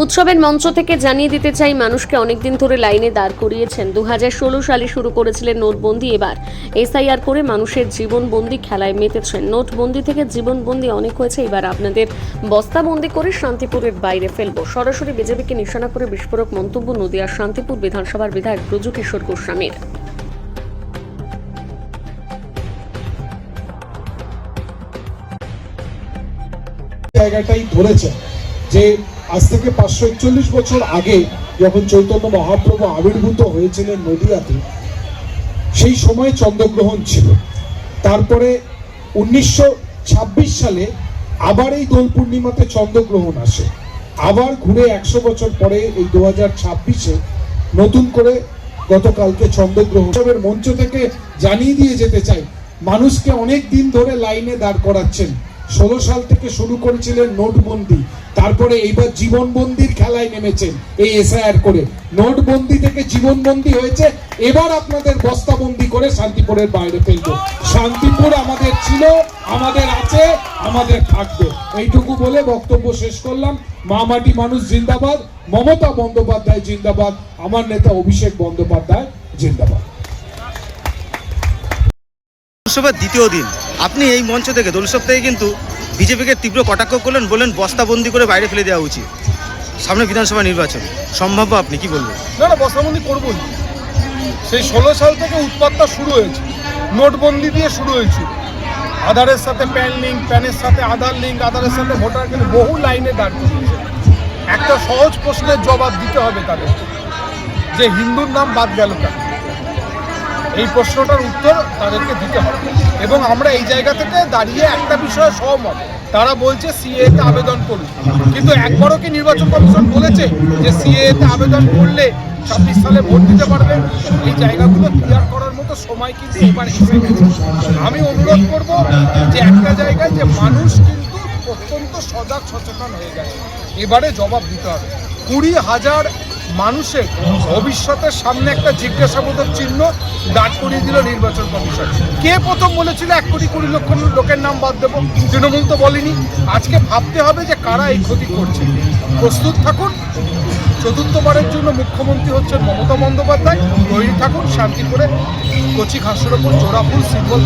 উৎসবের মঞ্চ থেকে জানিয়ে দিতে চাই, মানুষকে অনেকদিন ধরে লাইনে দাঁড় করিয়েছেন। 2016 সালে শুরু করেছিলেন নোটবন্দি, এবার এসআইআর করে মানুষের জীবনবন্দি খেলায় মেতেছেন। নোটবন্দি থেকে জীবনবন্দি অনেক হয়েছে, এবার আপনাদের বস্তাবন্দি করে শান্তিপুরের বাইরে ফেলবো। সরাসরি বিজেপিকে নিশানা করে বিস্ফোরক মন্তব্য নদিয়ার শান্তিপুর বিধানসভার বিধায়ক ব্রজ কিশোর গোস্বামীর। জায়গাটাই ধরেছেন যে আজ থেকে 541 বছর আগে যখন চৈতন্য মহাপ্রভু আবির্ভূত হয়েছিলেন নদিয়াতে, সেই সময় চন্দ্রগ্রহণ ছিল। তারপরে 1926 সালে আবার এই দোল পূর্ণিমাতে চন্দ্রগ্রহণ আসে। আবার ঘুরে 100 বছর পরে এই 2026-এ নতুন করে গতকালকে চন্দ্রগ্রহণ। উৎসবের মঞ্চ থেকে জানিয়ে দিয়ে যেতে চাই, মানুষকে অনেক দিন ধরে লাইনে দাঁড় করাচ্ছেন। 16 সাল থেকে শুরু করেছিলেন নোটবন্দি, তারপরে এইবার জীবনবন্দির খেলায় নেমেছেন এই এসআইআর করে। নোটবন্দি থেকে জীবনবন্দি হয়েছে, এবার আপনাদের বস্তাবন্দি করে শান্তিপুরের বাইরে ফেলবো। শান্তিপুর আমাদের ছিল, আমাদের আছে, আমাদের থাকবে। এইটুকু বলে বক্তব্য শেষ করলাম। মা মাটি মানুষ জিন্দাবাদ, মমতা বন্দ্যোপাধ্যায় জিন্দাবাদ, আমার নেতা অভিষেক বন্দ্যোপাধ্যায় জিন্দাবাদ। লোকসভার দ্বিতীয় দিন আপনি এই মঞ্চ থেকে দোলসব থেকে কিন্তু বিজেপিকে তীব্র কটাক্ষ করলেন, বললেন বস্তাবন্দি করে বাইরে ফেলে দেওয়া উচিত। সামনে বিধানসভা নির্বাচন সম্ভাব্য, আপনি কি বলবেন? না, বস্তাবন্দি করবোই। সেই 16 সাল থেকে উৎপাতটা শুরু হয়েছে, নোটবন্দি দিয়ে শুরু হয়েছিল। আধারের সাথে প্যান লিঙ্ক, প্যানের সাথে আধার লিঙ্ক, আধারের সাথে ভোটার কার্ড, বহু লাইনে দাঁড় করিয়েছে। একটা সহজ প্রশ্নের জবাব দিতে হবে তাদের, যে হিন্দুর নাম বাদ গেল কেন? এই প্রশ্নটার উত্তর তাদেরকে দিতে হবে। এবং আমরা এই জায়গা থেকে দাঁড়িয়ে একটা বিষয়ে সহমত, তারা বলছে সিএতে আবেদন করুন, কিন্তু একবারও কি নির্বাচন কমিশন বলেছে যে সিএতে আবেদন করলে 26 সালে ভোট দিতে পারবেন? এই জায়গাগুলো ক্লিয়ার করার মতো সময় কিন্তু এবার এসে গেছে। আমি অনুরোধ করব যে একটা জায়গায় যে মানুষ কিন্তু অত্যন্ত সজাগ সচেতন হয়ে গেছে, এবারে জবাব দিতে হবে। 20,000 মানুষের ভবিষ্যতের সামনে একটা জিজ্ঞাসাবোধক চিহ্ন দাঁড় করিয়ে দিল নির্বাচন কমিশন। কে প্রথম বলেছিল 1,20,00,000 লোকের নাম বাদ দেবো? তৃণমূল তো বলেনি। আজকে ভাবতে হবে যে কারা এই ক্ষতি করছে। প্রস্তুত থাকুন, চতুর্থবারের জন্য মুখ্যমন্ত্রী হচ্ছেন মমতা বন্দ্যোপাধ্যায়। তৈরি থাকুন, শান্তিপুরে কচি ঘাসের ওপর জোড়া ফুল সিম্বল।